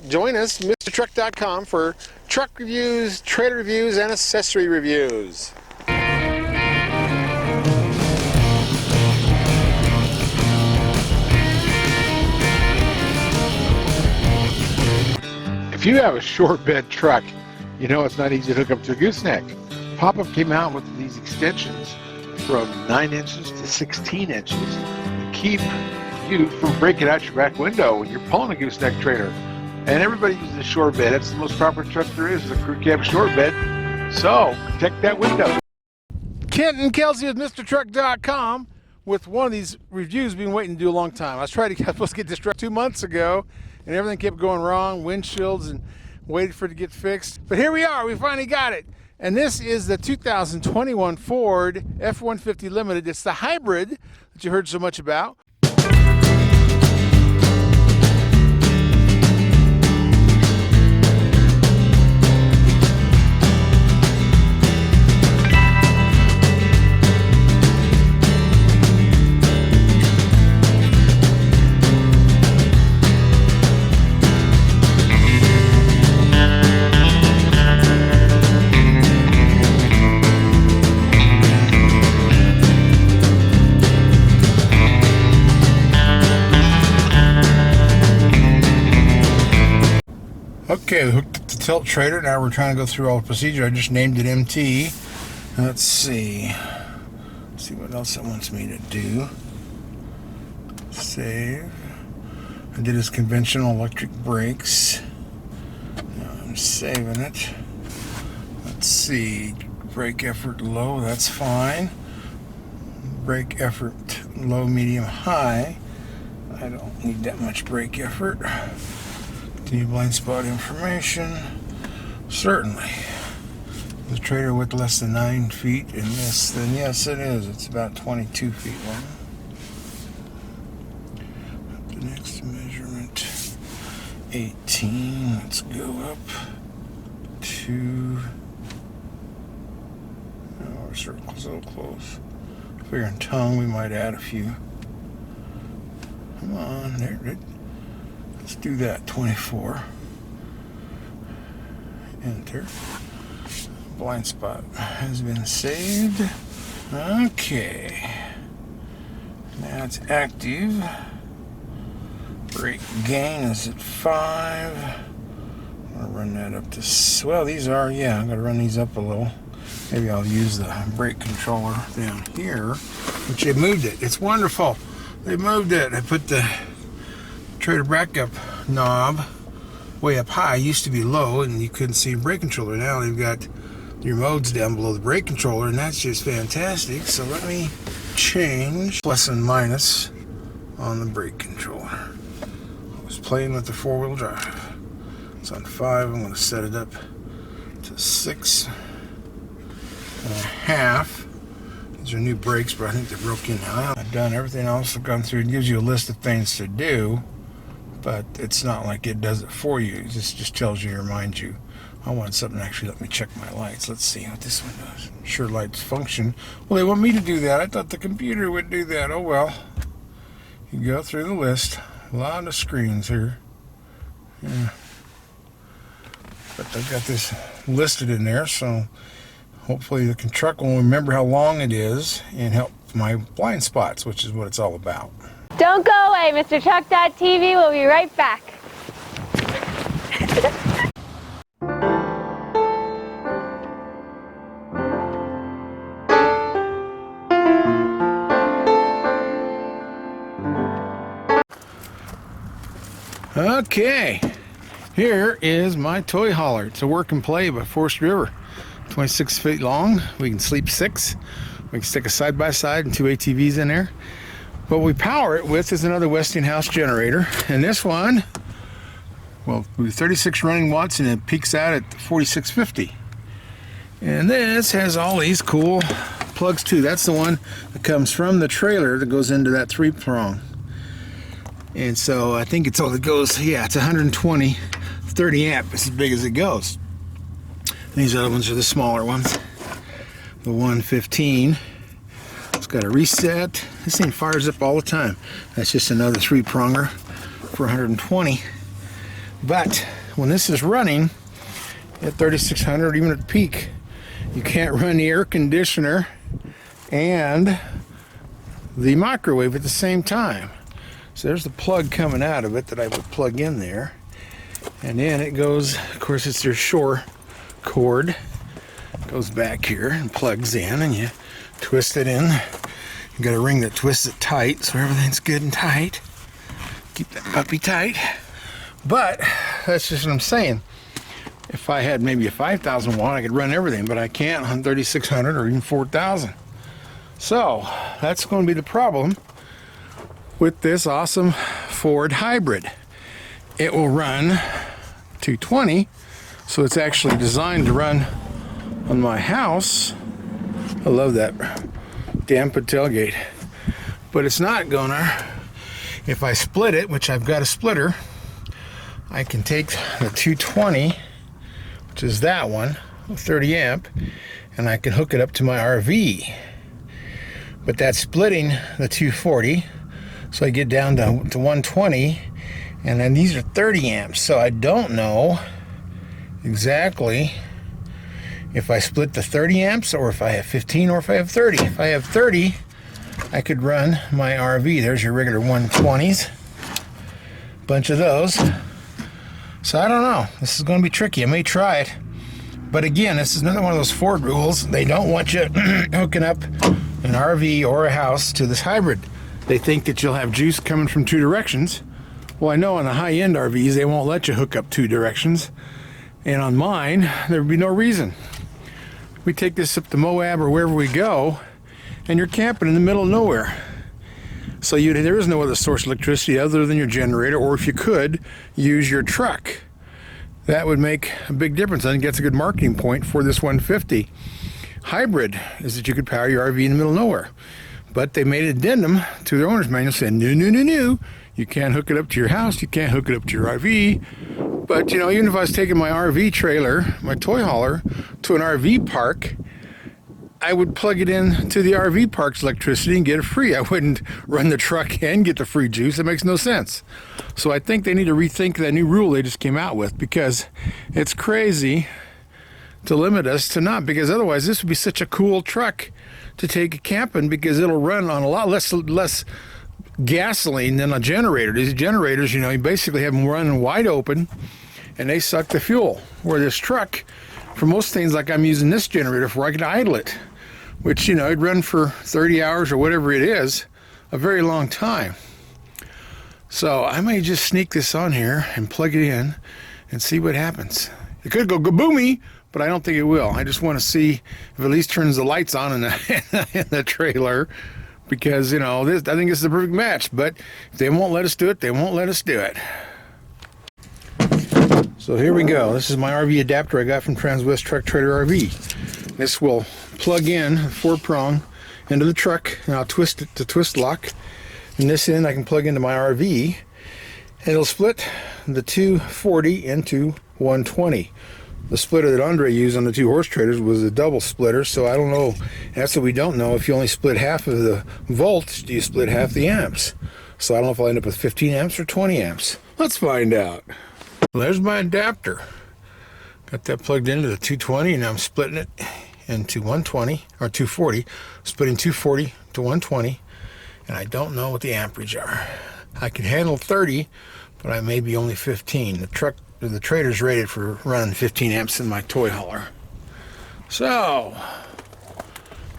Join us, MrTruck.com, for truck reviews, trailer reviews, and accessory reviews. If you have a short bed truck, you know it's not easy to hook up to a gooseneck. Pop-Up came out with these extensions from 9 inches to 16 inches to keep you from breaking out your back window when you're pulling a gooseneck trailer. And everybody uses a short bed. That's the most proper truck there is a crew cab short bed. So protect that window. Kent and Kelsey with MrTruck.com with one of these reviews we've been waiting to do a long time. I was supposed to get this truck 2 months ago, and everything kept going wrong, windshields, and waited for it to get fixed. But here we are, we finally got it. And this is the 2021 Ford F150 Limited. It's the hybrid that you heard so much about. Okay, we hooked up the tilt trailer. Now we're trying to go through all the procedure. I just named it MT. Let's see what else it wants me to do. Save. I did his conventional electric brakes. Now I'm saving it. Let's see. Brake effort low, that's fine. Brake effort low, medium, high. I don't need that much brake effort. Continue blind spot information. Certainly. The trailer width less than 9 feet, and this, then yes it is. It's about 22 feet long. The next measurement, 18. Let's go up to. Oh, our circle's so close. Figuring tongue, we might add a few. Come on, there. Let's do that, 24. Enter. Blind spot has been saved. Okay. Now it's active. Brake gain is at 5. I'm going to run that up to, well, these are, yeah, I'm going to run these up a little. Maybe I'll use the brake controller down here, which they moved it. It's wonderful. They moved it. I put the trailer backup knob way up high. It used to be low and you couldn't see the brake controller. Now they've got your modes down below the brake controller, and that's just fantastic. So let me change plus and minus on the brake controller. I was playing with the 4-wheel drive. It's on 5. I'm going to set it up to 6.5. These are new brakes, but I think they're broken now. I've done everything else. I've gone through. It gives you a list of things to do, but it's not like it does it for you. It just tells you, reminds you. I want something to actually let me check my lights. Let's see what this one does. Sure, lights function. Well, they want me to do that. I thought the computer would do that. Oh well. You go through the list. A lot of screens here. Yeah. But they've got this listed in there, so hopefully the truck will remember how long it is and help my blind spots, which is what it's all about. Don't go away, MrTruck.tv. We'll be right back. Okay, here is my toy hauler. It's a work and play by Forest River. 26 feet long. We can sleep 6. We can stick a side-by-side and 2 ATVs in there. What we power it with is another Westinghouse generator. And this one, well, we 36 running watts, and it peaks out at 4650. And this has all these cool plugs too. That's the one that comes from the trailer that goes into that 3-prong. And so I think it's all that goes, yeah, it's 120, 30 amp. It's as big as it goes. These other ones are the smaller ones. The 115. It's got a reset. This thing fires up all the time. That's just another 3-pronger for 120. But when this is running at 3600, even at peak, you can't run the air conditioner and the microwave at the same time. So there's the plug coming out of it that I would plug in there. And then it goes, of course, it's your shore cord. It goes back here and plugs in, and you twist it in. You got a ring that twists it tight so everything's good and tight. Keep that puppy tight. But that's just what I'm saying. If I had maybe a 5,000 watt, I could run everything, but I can't on 3,600 or even 4,000. So that's going to be the problem with this awesome Ford hybrid. It will run 220, so it's actually designed to run on my house. I love that damn tailgate, but it's not gonna. If I split it, which I've got a splitter, I can take the 220, which is that one, 30 amp, and I can hook it up to my RV. But that's splitting the 240, so I get down to 120, and then these are 30 amps, so I don't know exactly if I split the 30 amps or if I have 15 or if I have 30. If I have 30, I could run my RV. There's your regular 120s, bunch of those. So I don't know, this is going to be tricky. I may try it, but again, this is another one of those Ford rules. They don't want you hooking up an RV or a house to this hybrid. They think that you'll have juice coming from two directions. Well, I know on the high-end RVs, they won't let you hook up two directions. And on mine, there would be no reason. We take this up to Moab or wherever we go, and you're camping in the middle of nowhere. So there is no other source of electricity other than your generator, or if you could, use your truck. That would make a big difference. I think that's a good marketing point for this 150 hybrid, is that you could power your RV in the middle of nowhere. But they made an addendum to their owner's manual saying, no. You can't hook it up to your house. You can't hook it up to your RV. But, you know, even if I was taking my RV trailer, my toy hauler, to an RV park, I would plug it in to the RV park's electricity and get it free. I wouldn't run the truck and get the free juice. It makes no sense. So I think they need to rethink that new rule they just came out with, because it's crazy to limit us to not, because otherwise this would be such a cool truck to take camping, because it'll run on a lot less gasoline than a generator. These generators, you know, you basically have them running wide open and they suck the fuel. Where this truck, for most things, like I'm using this generator for, I can idle it, which, you know, it'd run for 30 hours or whatever it is, a very long time. So I may just sneak this on here and plug it in and see what happens. It could go kaboomy, but I don't think it will. I just want to see if it at least turns the lights on in the trailer, because, you know, I think it's the perfect match. But if they won't let us do it, they won't let us do it. So here we go. This is my RV adapter I got from Transwest Truck Trader RV. This will plug in 4-prong into the truck, and I'll twist it to twist lock. And this end I can plug into my RV, and it'll split the 240 into 120. The splitter that Andre used on the 2-horse traders was a double splitter, so I don't know. That's what we don't know. If you only split half of the volts, do you split half the amps? So I don't know if I'll end up with 15 amps or 20 amps. Let's find out. Well, there's my adapter. Got that plugged into the 220, and I'm splitting it into 120, or 240. Splitting 240 to 120, and I don't know what the amperage are. I can handle 30, but I may be only 15. The trader's rated for running 15 amps in my toy hauler. So,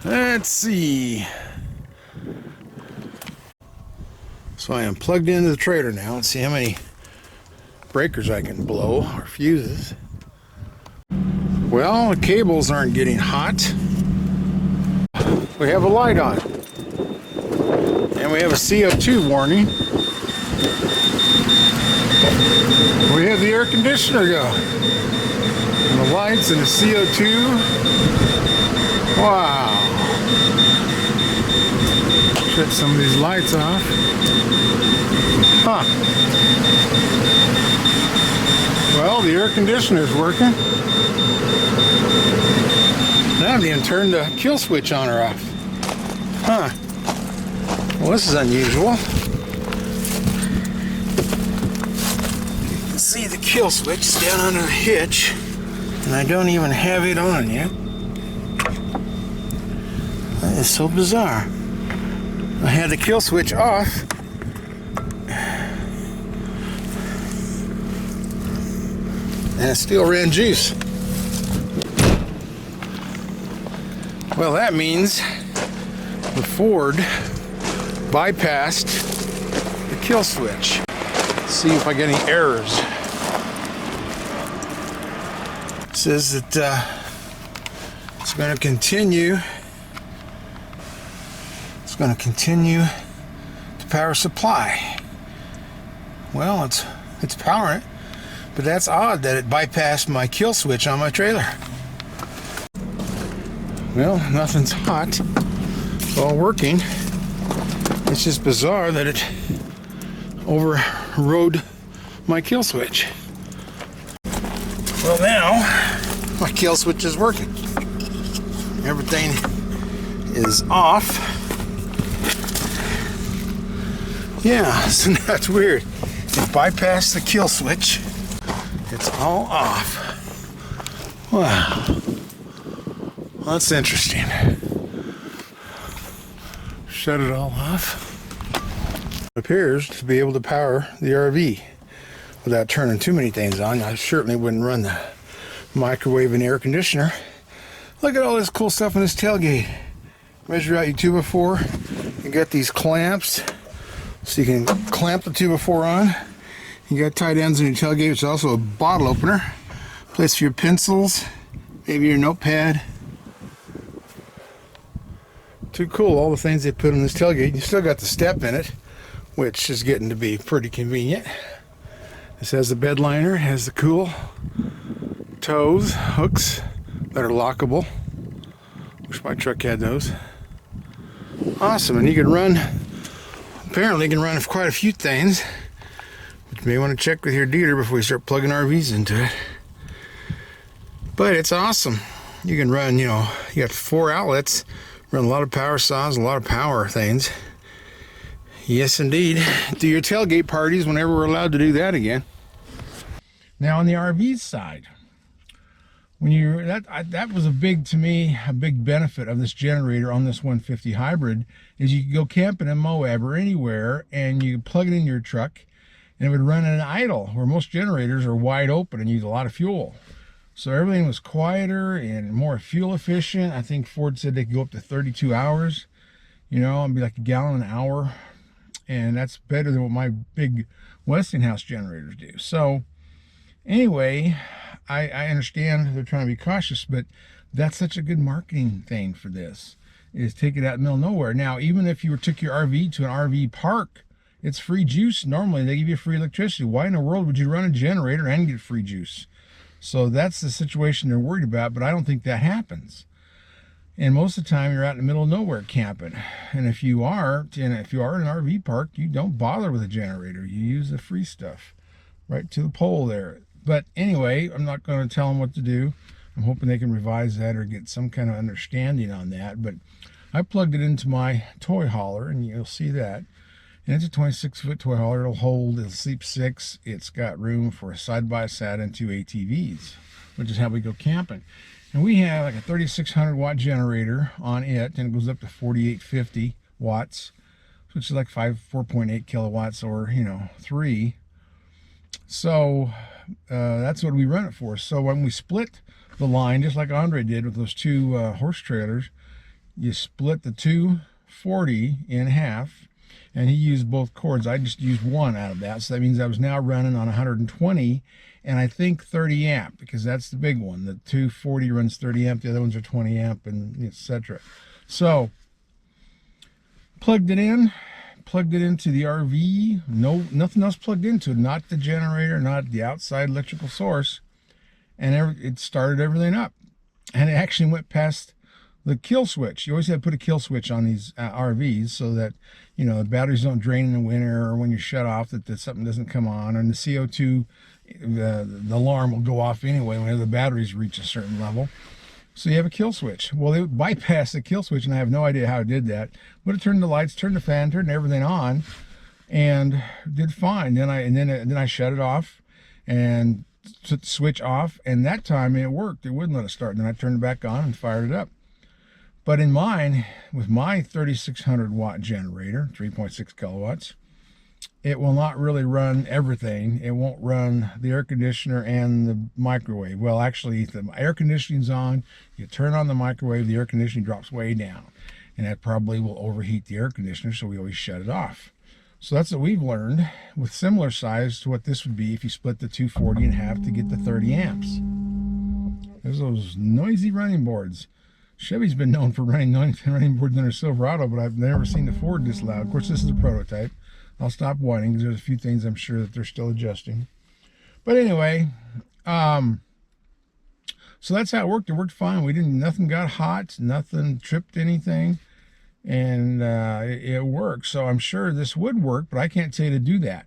let's see. So I am plugged into the trader now. Let's see how many breakers I can blow, or fuses. Well, the cables aren't getting hot. We have a light on. And we have a CO2 warning. We have the air conditioner go. And the lights and the CO2. Wow. Shut some of these lights off. Huh. Well, the air conditioner's working. I haven't even turned the kill switch on or off. Huh. Well, this is unusual. See the kill switch. It's down under the hitch, and I don't even have it on yet. That is so bizarre. I had the kill switch off. And it still ran juice. Well, that means the Ford bypassed the kill switch. Let's see if I get any errors. It says that it's going to continue. It's going to continue to power supply. Well, it's powering it. But that's odd that it bypassed my kill switch on my trailer. Well, nothing's hot. It's all working. It's just bizarre that it overrode my kill switch. Well, now my kill switch is working. Everything is off. Yeah, so that's weird. It bypassed the kill switch. It's all off. Wow. Well, that's interesting. Shut it all off. It appears to be able to power the RV without turning too many things on. I certainly wouldn't run the microwave and air conditioner. Look at all this cool stuff in this tailgate. Measure out your 2x4. You got these clamps, so you can clamp the 2x4 on. You got tight ends in your tailgate, which is also a bottle opener. Place for your pencils, maybe your notepad. Too cool, all the things they put in this tailgate. You still got the step in it, which is getting to be pretty convenient. This has the bed liner, has the cool toes, hooks that are lockable. Wish my truck had those. Awesome, and you can run, apparently you can run quite a few things. You may want to check with your dealer before you start plugging RVs into it. But it's awesome. You can run, you got 4 outlets, run a lot of power saws, a lot of power things. Yes, indeed. Do your tailgate parties whenever we're allowed to do that again. Now on the RV side, when that was a big benefit of this generator on this 150 hybrid is you could go camping in Moab or anywhere and you could plug it in your truck. And it would run at an idle, where most generators are wide open and use a lot of fuel. So everything was quieter and more fuel efficient. I think Ford said they could go up to 32 hours, and be like a gallon an hour. And that's better than what my big Westinghouse generators do. So anyway, I understand they're trying to be cautious, but that's such a good marketing thing for this, is take it out in the middle of nowhere. Now, even if you took your RV to an RV park, it's free juice. Normally they give you free electricity. Why in the world would you run a generator and get free juice? So that's the situation they're worried about, but I don't think that happens. And most of the time you're out in the middle of nowhere camping. And if you are in an RV park, you don't bother with a generator. You use the free stuff right to the pole there. But anyway, I'm not going to tell them what to do. I'm hoping they can revise that or get some kind of understanding on that. But I plugged it into my toy hauler, and you'll see that. And it's a 26-foot toy hauler. It'll sleep 6. It's got room for a side-by-side and 2 ATVs, which is how we go camping. And we have like a 3,600 watt generator on it, and it goes up to 4,850 watts, which is like 4.8 kilowatts, or 3. So that's what we run it for. So when we split the line, just like Andre did with those 2 horse trailers, you split the 240 in half. And he used both cords. I just used one out of that. So that means I was now running on 120 and I think 30 amp, because that's the big one. The 240 runs 30 amp, the other ones are 20 amp, and etc. So plugged it into the RV. Nothing else plugged into it. Not the generator, not the outside electrical source. And it started everything up. And it actually went past the kill switch. You always have to put a kill switch on these RVs so that the batteries don't drain in the winter, or when you shut off that something doesn't come on, and the CO2 the alarm will go off anyway whenever the batteries reach a certain level. So you have a kill switch. Well, they bypassed the kill switch, and I have no idea how it did that, but it turned the lights, turned the fan, turned everything on, and did fine. Then I shut it off, and switch off, and that time it worked. It wouldn't let it start. And then I turned it back on and fired it up. But in mine, with my 3600 watt generator, 3.6 kilowatts, it will not really run everything. It won't run the air conditioner and the microwave. Well, actually, if the air conditioning's on, you turn on the microwave, the air conditioning drops way down. And that probably will overheat the air conditioner, so we always shut it off. So that's what we've learned, with similar size to what this would be if you split the 240 in half to get the 30 amps. There's those noisy running boards. Chevy's been known for running running boards in their Silverado, but I've never seen the Ford this loud. Of course, this is a prototype. I'll stop whining because there's a few things I'm sure that they're still adjusting. But anyway, so that's how it worked. It worked fine. Nothing got hot, nothing tripped anything, and it worked. So I'm sure this would work, but I can't tell you to do that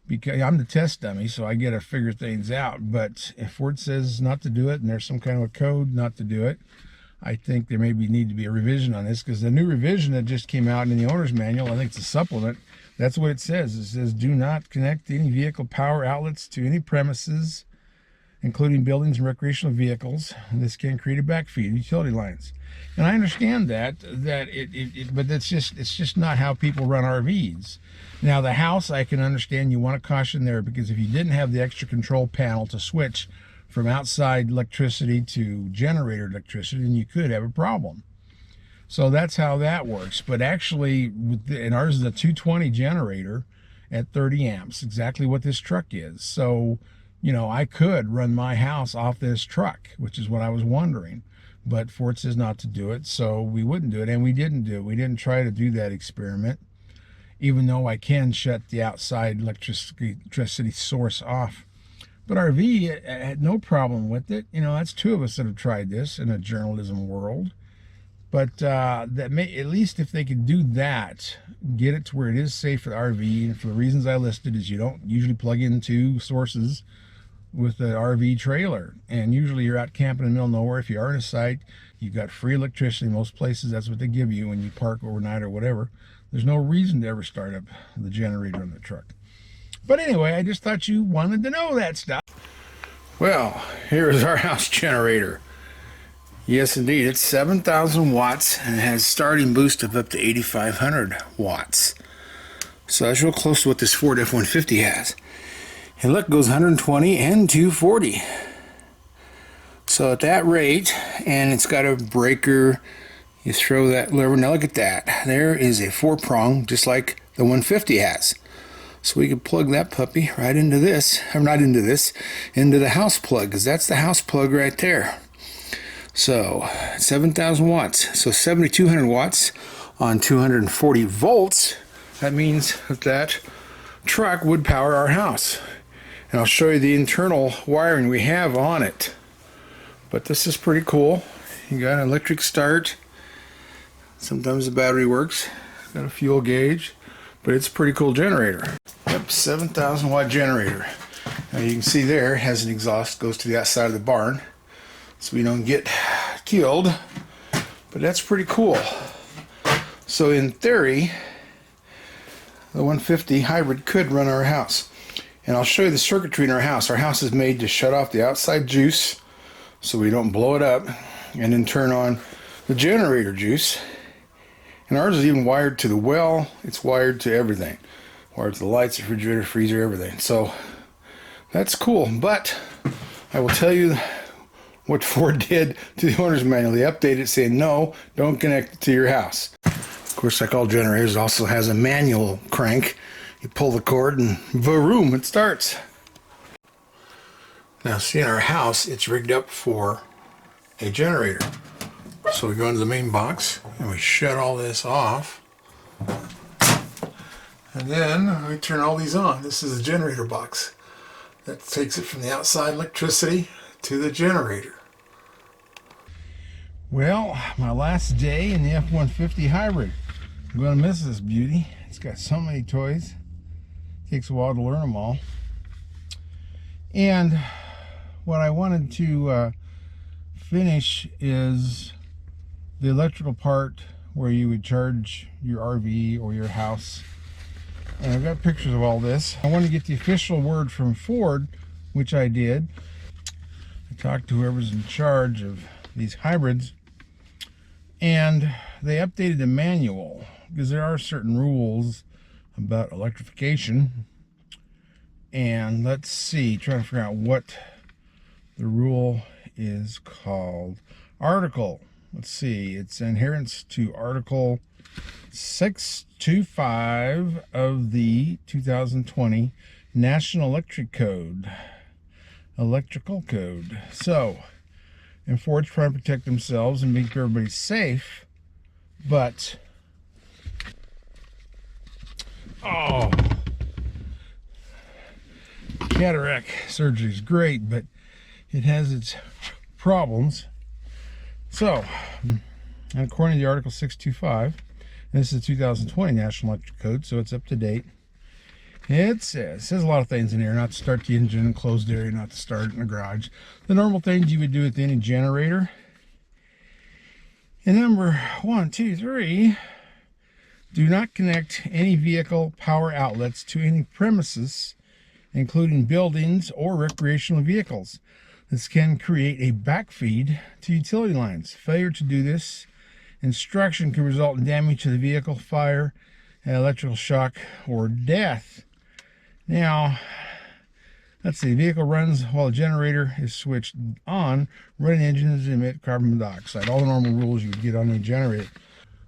because I'm the test dummy, so I get to figure things out. But if Ford says not to do it and there's some kind of a code not to do it, I think there maybe need to be a revision on this, because the new revision that just came out in the owner's manual, I think it's a supplement, that's what it says. It says, do not connect any vehicle power outlets to any premises, including buildings and recreational vehicles. This can create a backfeed of utility lines. And I understand but it's just not how people run RVs. Now the house, I can understand you want to caution there, because if you didn't have the extra control panel to switch from outside electricity to generator electricity, then you could have a problem. So that's how that works. But actually, and ours is a 220 generator at 30 amps, exactly what this truck is. So, you know, I could run my house off this truck, which is what I was wondering. But Ford says not to do it, so we wouldn't do it, and we didn't do it. We didn't try to do that experiment, even though I can shut the outside electricity source off. But RV had no problem with it. You know, that's two of us that have tried this in a journalism world. But at least if they could do that, get it to where it is safe for the RV, and for the reasons I listed, is you don't usually plug in two sources with the RV trailer, and usually you're out camping in the middle of nowhere. If you are in a site, you've got free electricity. In most places, that's what they give you when you park overnight or whatever. There's no reason to ever start up the generator on the truck. But anyway, I just thought you wanted to know that stuff. Well, here is our house generator. Yes, indeed, it's 7,000 watts and it has starting boost of up to 8,500 watts. So that's real close to what this Ford F-150 has. And look, it goes 120 and 240. So at that rate, and it's got a breaker, you throw that lever. Now look at that. There is a 4-prong, just like the 150 has. So we could plug that puppy right into this, or not into this, into the house plug, because that's the house plug right there. So 7,000 watts, so 7,200 watts on 240 volts. That means that truck would power our house. And I'll show you the internal wiring we have on it. But this is pretty cool. You got an electric start. Sometimes the battery works. Got a fuel gauge. But it's a pretty cool generator. Yep, 7,000 watt generator. Now you can see there, it has an exhaust, goes to the outside of the barn, so we don't get killed. But that's pretty cool. So in theory, the 150 hybrid could run our house. And I'll show you the circuitry in our house. Our house is made to shut off the outside juice so we don't blow it up, and then turn on the generator juice. And ours is even wired to the well. It's wired to everything. Wired to the lights, refrigerator, freezer, everything. So that's cool. But I will tell you what Ford did to the owner's manual. They updated it saying, no, don't connect it to your house. Of course, like all generators, it also has a manual crank. You pull the cord and vroom, it starts. Now see, in our house, it's rigged up for a generator. So we go into the main box and we shut all this off. And then we turn all these on. This is a generator box that takes it from the outside electricity to the generator. Well, my last day in the F-150 hybrid. I'm going to miss this beauty. It's got so many toys. Takes a while to learn them all. And what I wanted to finish is the electrical part where you would charge your RV or your house. And I've got pictures of all this. I want to get the official word from Ford, which I did, I talked to whoever's in charge of these hybrids, and they updated the manual because there are certain rules about electrification. And let's see, trying to figure out what the rule is called. Article, let's see, it's adherence to Article 625 of the 2020 National Electrical Code. So, and Ford's trying to protect themselves and make everybody safe, but cataract surgery is great, but it has its problems. So, and according to the Article 625, and this is the 2020 National Electrical Code, so it's up to date. It says a lot of things in here: not to start the engine in closed area, not to start it in the garage. The normal things you would do with any generator. And number 1, 2, 3, do not connect any vehicle power outlets to any premises, including buildings or recreational vehicles. This can create a backfeed to utility lines. Failure to do this instruction can result in damage to the vehicle, fire, electrical shock, or death. Now, let's see, the vehicle runs while the generator is switched on. Running engines emit carbon dioxide. All the normal rules you would get on a generator.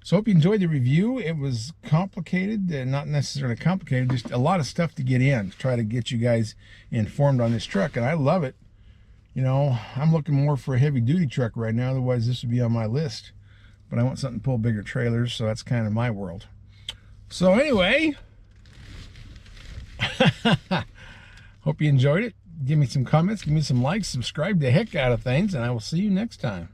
So hope you enjoyed the review. It was complicated, not necessarily complicated, just a lot of stuff to get in to try to get you guys informed on this truck, and I love it. You know, I'm looking more for a heavy duty truck right now, otherwise this would be on my list. But I want something to pull bigger trailers, so that's kind of my world. So anyway, hope you enjoyed it. Give me some comments, give me some likes, subscribe the heck out of things, and I will see you next time.